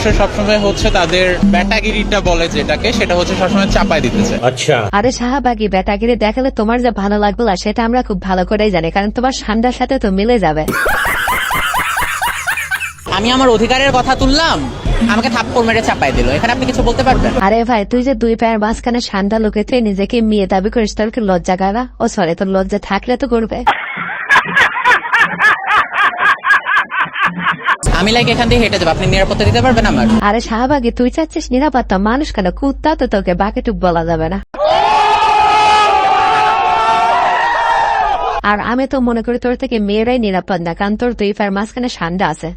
মানুষের সবসময় হচ্ছে তাদের ব্যাটাগিরিটা বলে যেটাকে, সেটা হচ্ছে সবসময় চাপায় দিতেছে। আচ্ছা, আরে শাহবাগী ব্যাটাগিরি দেখালে তোমার যে ভালো লাগবে না সেটা আমরা খুব ভালো করেই জানি, কারণ তোমার সান্ডার সাথে তো মিলে যাবে। আমি আমার অধিকারের কথা তুললাম, আমাকে থাপ্পড় মেরে চাপাই দিল, এখানে আপনি কিছু বলতে পারবেন? আরে ভাই, তুই যে দুই পায়ের মাঝখানে সান্ডা লোকে তুই নিজেকে মেয়ে দাবি করিস, তোর কি লজ্জা গাড়া? ও সরি, তোর লজ্জা থাকলে তো করবে। আমি লাইক এখান দিয়ে হেঁটে যাবো, আপনি নিরাপত্তা দিতে পারবেন আমার? আরে শাহবাগী, তুই চাচ্ছিস নিরাপত্তা, মানুষ কেন কুত্তা তো তোকে বাকিটুক বলা যাবে না। আর আমি তো মনে করি তোর থেকে মেয়েরাই নিরাপদ না, কারণ তোর দুই পায়ের মাঝখানে সান্ডা আছে।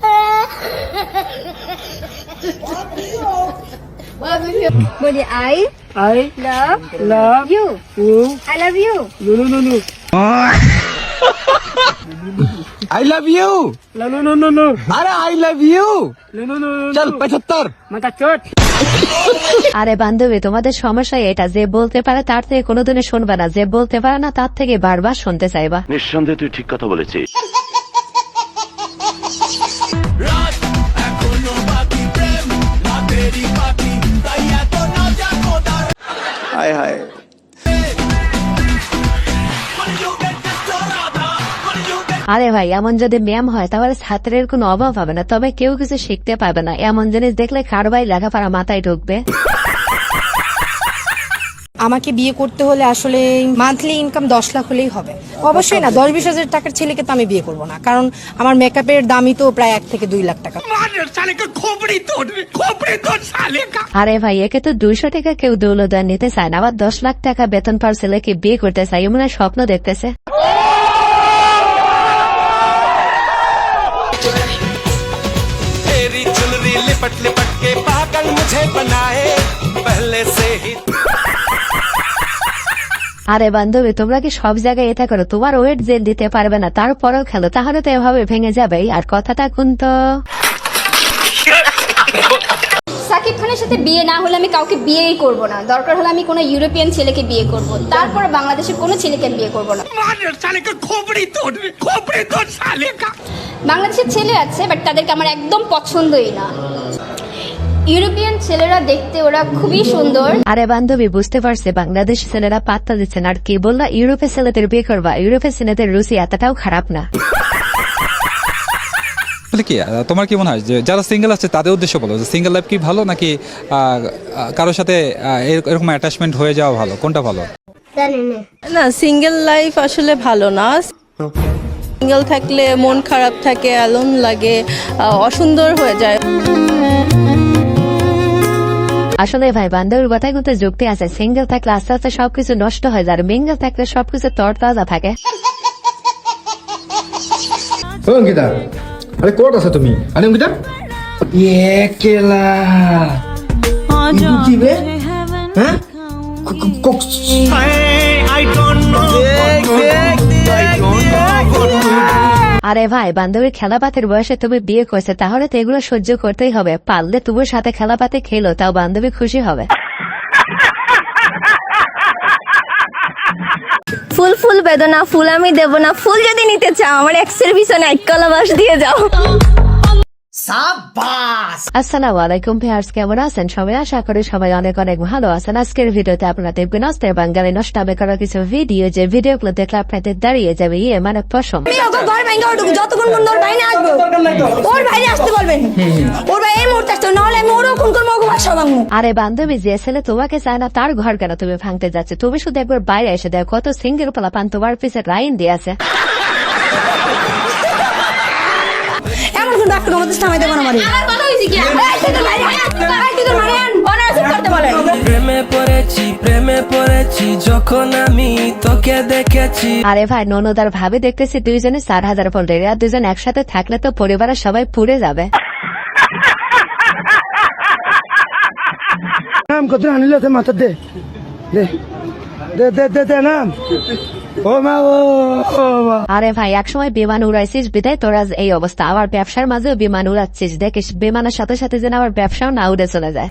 বলি I love you. I love you. I love you. No. अरे I love you. No. चल 75. আরে বান্ধবী, তোমাদের সমস্যা এটা, যে বলতে পারে তার থেকে কোনোদিনই শুনবে না, যে বলতে পারে না তার থেকে বারবার শুনতে চাইবা। নিঃসন্দেহে তুই ঠিক কথা বলেছিস। हाय हाय। আরে ভাই, এমন যদি ম্যাম হয় তাহলে ছাত্রের কোনো অভাব হবে না, তবে কেউ কিছু শিখতে পারবে না। এমন জিনিস দেখলে কারবাই লেখাপড়া মাথায় ঢুকবে। আমাকে বিয়ে করতে হলে আসলে মান্থলি ইনকাম 10 লাখ হলেই হবে। অবশ্যই না, 10-20 হাজার টাকার ছেলেকে তো আমি বিয়ে করবো না, কারণ আমার মেকআপের দামই তো প্রায় 1 থেকে 2 লাখ টাকা। আরে ভাই, একে তো 200 টাকা কেউ দৌলদার নিতে চায় না, আবার 10 লাখ টাকা বেতন পাওয়ার ছেলেকে বিয়ে করতে চায়, এমন স্বপ্ন দেখতেছে। আরে বান্ধবী, তোমরা কি সব জায়গায় এটা করো? তোমার ওয়েট জেল দিতে পারবে না, তারপরেও খেলো, তাহলে তো এভাবে ভেঙে যাবে। আর কথাটা কিন্তু সাকিব খানের সাথে বিয়ে না হলে আমি কাউকে বিয়েই করব না। দরকার হলে আমি কোনো ইউরোপিয়ান ছেলেকে বিয়ে করব, তারপরে বাংলাদেশের কোনো ছেলেকে আমি বিয়ে করব না। বাংলাদেশের ছেলে আছে, বাট তাদেরকে আমার একদম পছন্দই না। ইউরোপিয়ান ছেলেরা দেখতে ওরা খুবই সুন্দর। আরে বান্ধবী, বুঝতে পারছে বাংলাদেশ ছেলেরা পাত্তা দিচ্ছেন, আর কি বললা ইউরোপের ছেলেদের বিয়ে করবা? ইউরোপের ছেলেদের রুচি এতটাও খারাপ না। কি তোমার কি মনে হয় যে যারা সিঙ্গেল আছে তাদের উদ্দেশ্য বলো, সিঙ্গেল লাইফ কি ভালো নাকি কারোর সাথে এরকম অ্যাটাচমেন্ট হয়ে যাওয়া ভালো, কোনটা ভালো? না, সিঙ্গেল লাইফ আসলে ভালো না। সিঙ্গেল থাকলে মন খারাপ থাকে, অ্যালোন লাগে, অসুন্দর হয়ে যায়। আসলে ভাই, বান্ধবীর কথায় কিন্তু যুক্তি আছে। সিঙ্গেল থাকলে আস্তে আস্তে সবকিছু নষ্ট হয়ে যায়, মিঙ্গেল থাকলে সবকিছু তরতাজা থাকে। অঙ্কিতা, আরে কোট আছে তুমি? আরে অঙ্কিতা, কেলা কি বে? হ্যাঁ, আরে ভাই, বান্ধবীর খেলাপাতের বয়সে তুমি বিয়ে করছে, তাহলে তো এগুলো সহ্য করতেই হবে। পারলে তুবুর সাথে খেলাপাতে খেলো, তাও বান্ধবী খুশি হবে। ফুল বেদনা, ফুল আমি দেব না। ফুল যদি নিতে চাও আমার এক্সের পিছনে 1 কলাবাস দিয়ে যাও। আসসালামু আলাইকুম ভিউয়ার্স, কেমন আছেন সবাই? আশা করি সবাই অনেক অনেক ভালো আছেন। আজকের ভিডিওতে আপনারা দেখবেন অস্ত্রের বাঙালি নষ্টামে করা কিছু ভিডিও, যে ভিডিওগুলো দেখলে আপনাদের দাঁড়িয়ে যাবে মানে পশম। যতক্ষণ ওর বাইরে আসবো, ওর বাইরে আসতে বলবেন, ওর বাইরে এই মুহূর্তে আসতে, নাহলে আমি ওরও খুন করবো, ওকে ভাষা ভাঙবো। আরে বান্ধবী, যে ছেলে তোমাকে চায় না তার ঘর কেন তুমি ভাঙতে যাচ্ছে? তুমি শুধু একবার বাইরে এসে দেখো, কত সিঙ্গেল পোলা পান তোমার পিছে লাইন দিয়ে আছে। এমন কোন ডাক্তার আমাদের সামনে দেবো না। প্রেমে পড়েছি যখন আমি তোকে দেখেছি। আরে ভাই, ননদার ভাবে দেখতেছি দুইজনে 4000 ফোল্ডার, আর দুজন একসাথে থাকলে তো পরিবারের সবাই পুড়ে যাবে। নাম কত আনিল মাথা দে দে দে দে দে নাম। ও মা, আরে ভাই, একসময় বিমান উড়াইছিস বিদায় তোর আজ এই অবস্থা, আবার ব্যবসার মাঝেও বিমান উড়াচ্ছিস, দেখিস বিমানের সাথে সাথে যেন আবার ব্যবসাও না উড়ে চলে যায়।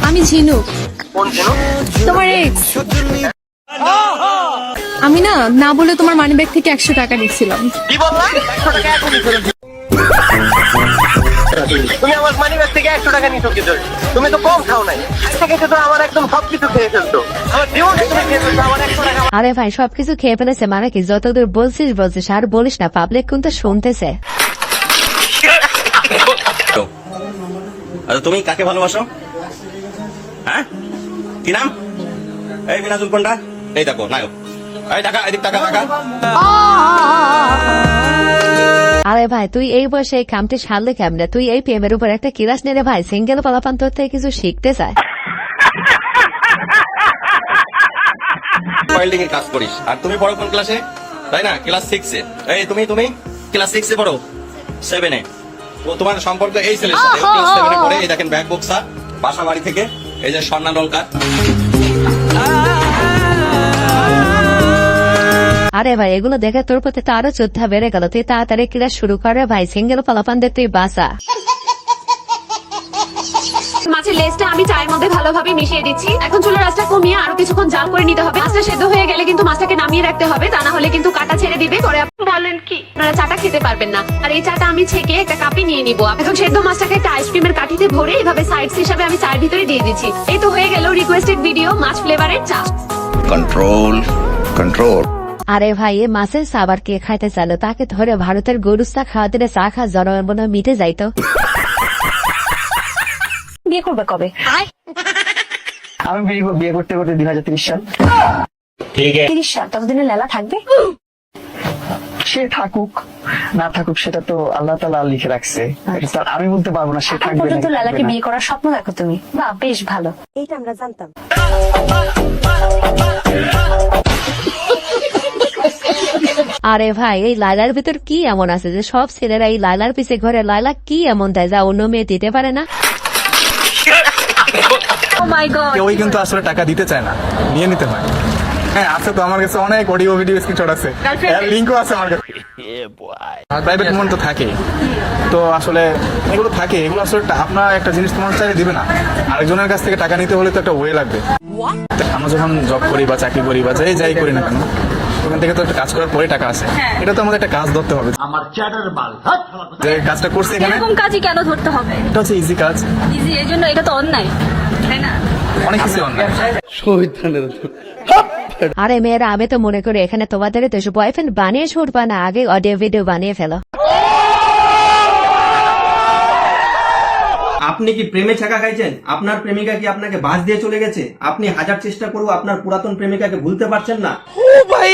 আমি ঝিনুক, তোমার এক্স। আমি না বলে তোমার মানি ব্যাগ থেকে 100 টাকা নিচ্ছিলাম। তুমি আমার মানি ব্যাগ থেকে 100 টাকা নিছো কি ধরে? তুমি তো কম খাও নাই, থেকে তো আমার একদম সবকিছু খেয়ে ফেলতো, আমার জীবন তুমি খেয়ে ফেলতো, আমার 100 টাকা। আরে ভাই সবকিছু খেয়ে ফেলেছে মানে কি? যতদূর বলছিস আর বলিস না, পাবলিক কিন্তু শুনতেছে। আচ্ছা তুমি কাকে ভালোবাসো? হ্যাঁ কি নাম? এই মিনাজুল কোনটা? এই দেখো নায়ক, এই টাকা এদিক টাকা টাকা। আরে ভাই তুই এই বয়সে এই কামটি সারলে কেমনে? তুই এই প্রেমের উপর একটা ক্লাস নিলে ভাই, সিঙ্গেল পালাপান তোর থেকে কিছু শিখতে চায়। ওয়েল্ডিং এর কাজ করিস আর তুমি পড়ো কোন ক্লাসে? তাই না, ক্লাস 6 এ। এই তুমি ক্লাস 6 এ পড়ো, 7 এ। ও তোমার সম্পর্ক এই ছেলের সাথে, ও ক্লাস 7 এ পড়ে। এই দেখেন ব্যাগ বক্সা, বাসা বাড়ি থেকে এই যে স্বর্ণা নলকা। আরে ভাই এগুলো দেখে তোর প্রতি তো আরো যোদ্ধা বেড়ে গেল। তুই তাড়াতাড়ি ক্লাস শুরু করে ভাই, সিঙ্গেল পালাপানদের তুই বাসা। মাছের লেজটা আমি চায়ের মধ্যে ভালোভাবে মিশিয়ে দিচ্ছি। এখন চুলার আঁচটা কমিয়ে আরো কিছুক্ষণ জাল করে নিতে হবে। মাছটা সেদ্ধ হয়ে গেলে কিন্তু মাছটাকে নামিয়ে রাখতে হবে, তা না হলে কিন্তু কাটা ছেড়ে দিবে। পরে বলেন কি আপনারা চাটা খেতে পারবেন না। আর এই চাটা আমি ছেঁকে একটা কাপে নিয়ে নিব। এখন সেদ্ধ মাছটাকে একটা আইসক্রিমের কাঠিতে ভরে এভাবে সাইডস হিসাবে আমি চায়ের ভিতরে দিয়ে দিচ্ছি। এই তো হয়ে গেল রিকোয়েস্টেড ভিডিও মাছ ফ্লেভারের চা। Control control. আরে ভাই এ মাছের সাবার কে খাইতে চাইলো? তাকে ধরে ভারতের গরুস্তা খাওয়া দিলে চা খা জনগণ মিটে যাইতো। বিয়ে করবে কবে? আমি বিয়ে করতে 2030 সাল। 30 সাল? ততদিনে লেলা থাকবে? সে থাকুক না থাকুক সেটা তো আল্লাহ তাআলা লিখে রাখছে, এটা তো আমি বলতে পারবো না সে এখন থাকবে পর্যন্ত না লেলাকে বিয়ে করার স্বপ্ন দেখো তুমি? বাহ বেশ ভালো। এইটা আমরা জানতাম। আরে ভাই এই লাইলার ভিতর কি এমন আছে যে সব ছেলেরা এই লাইলার পিছে ঘরে? লাইলা কি এমন দেয় যা অন্য মেয়ে দিতে পারে না? ও মাই গড। কেউই কিন্তু আসলে টাকা দিতে চায় না, নিয়ে নিতে হয়। হ্যাঁ আছে তো, আমার কাছে অনেক অডিও ভিডিও স্ক্রিনশট আছে, লিংকও আছে আমার কাছে। আর প্রাইভেট মন তো থাকে, তো আসলে এগুলো থাকে, এগুলো আসলে আপনার একটা জিনিস তোমার চাইলে দিবে না, আরেকজনের কাছ থেকে টাকা নিতে হলে তো একটা ওয়ে লাগবে। আমরা যখন জব করি বা চাকরি করি বা যাই করি না কেন, ওখান থেকে তো একটা কাজ করার পরে টাকা আসে। এটা তো আমাদের একটা কাজ ধরতে হবে, যে কাজটা করছি এখানে। এরকম কাজই কেন ধরতে হবে? এটা হচ্ছে ইজি কাজ, ইজি এর জন্য এটা তো অন্যায়, তাই না? অনেক কিছু অন্যায়। আরে মেয়েরা আমি তো মনে করি এখানে তোমাদের তো বয়ফ্রেন্ড বানিয়ে ছুটবা না, আগে অডিও ভিডিও বানিয়ে ফেলো। আপনি কি প্রেমে ছাকা খাইছেন? আপনার প্রেমিকা কি আপনাকে বাস দিয়ে চলে গেছে? আপনি হাজার চেষ্টা করেও আপনার পুরাতন প্রেমিকাকে ভুলতে পারছেন না? ও ভাই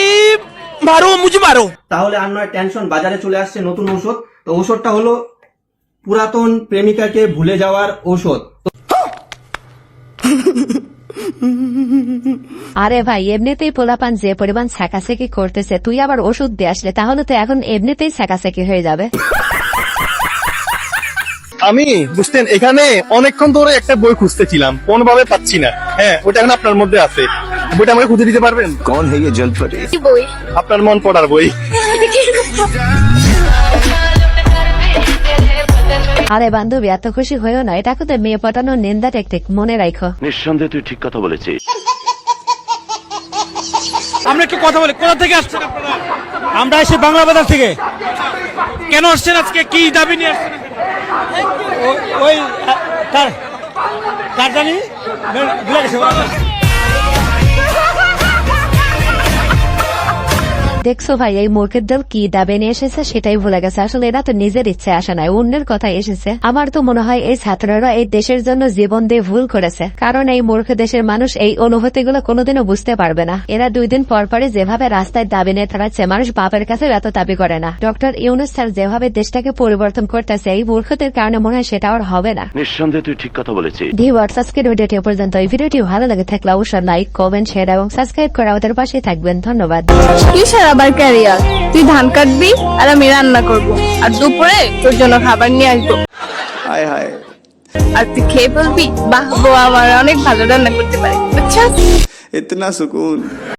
মারো মুঝে মারো। তাহলে আর নয় টেনশন, বাজারে চলে আসছে নতুন ঔষধ। তো ঔষধটা হলো পুরাতন প্রেমিকাকে ভুলে যাওয়ার ঔষধ। আরে ভাই এমনিতেই পোলাপান যে পরিমাণ ছ্যাঁকাছ্যাঁকি করতেছে, তুই আবার ওষুধ দিয়ে আসলে তাহলে তো এখন এমনিতেই ছ্যাঁকাছ্যাঁকি হয়ে যাবে। আমি বুঝতেন এখানে অনেকক্ষণ ধরে একটা বই খুঁজতেছিলাম, কোনভাবে পাচ্ছি না। হ্যাঁ ওটা এখন আপনার মধ্যে আছে, বইটা আমাকে খুঁজে দিতে পারবেন? কোন হয়ে জলপরি বই আপনার মন পড়ার বই। আরে বান্ধবী এত খুশি হয়েও না, এটা তো মেয়ে পটানোর নিন্দা টেকটিক, মনে রাখো। নিঃসন্দেহে তুই ঠিক কথা বলেছিস। আমরা একটু কথা বলি, কোথা থেকে আসছেন আপনারা? আমরা এসে বাংলা বাজার থেকে। কেন আসছেন আজকে, কি দাবি নিয়ে আসছেন? ওই কার জানি ভুলে গেছে। দেখছো ভাই এই মূর্খের দল কি দাবে নিয়ে এসেছে সেটাই ভুলে গেছে। আসলে এরা তো নিজের ইচ্ছে আসে নাই, অন্যের কথা এসেছে। আমার তো মনে হয় এই ছাত্ররা এই দেশের জন্য জীবন দিয়ে ভুল করেছে, কারণ এই মূর্খ দেশের মানুষ এই অনুভূতিগুলো কোনোদিনও বুঝতে পারবে না। এরা 2 দিন পর পরে যেভাবে রাস্তায় দাবি নিয়ে থাকাচ্ছে, মানুষ বাপের কাছে এত দাবি করে না। ডক্টর ইউনূস স্যার যেভাবে দেশটাকে পরিবর্তন করতেছে, এই মূর্খদের কারণে মনে হয় সেটা আর হবে না। নিঃসন্দেহে তুই ঠিক কথা বলেছিস। ভিউয়ার্স আজকের ভিডিওটি পর্যন্ত। এই ভিডিওটি ভালো লাগে থাকলে অবশ্যই লাইক, কমেন্ট, শেয়ার এবং সাবস্ক্রাইব করে আমাদের পাশে থাকবেন। ধন্যবাদ। কিসের আবার ক্যারিয়ার? তুই ধান কাটবি আর আমি রান্না করব, আর দুপুরে তোর জন্য খাবার নিয়ে আসবো। হায় হায়, আর তুই খেয়ে বলবি বাহ বউ আমার অনেক ভালো রান্না করতে পারে, বুঝছিস? ইতনা সুকুন।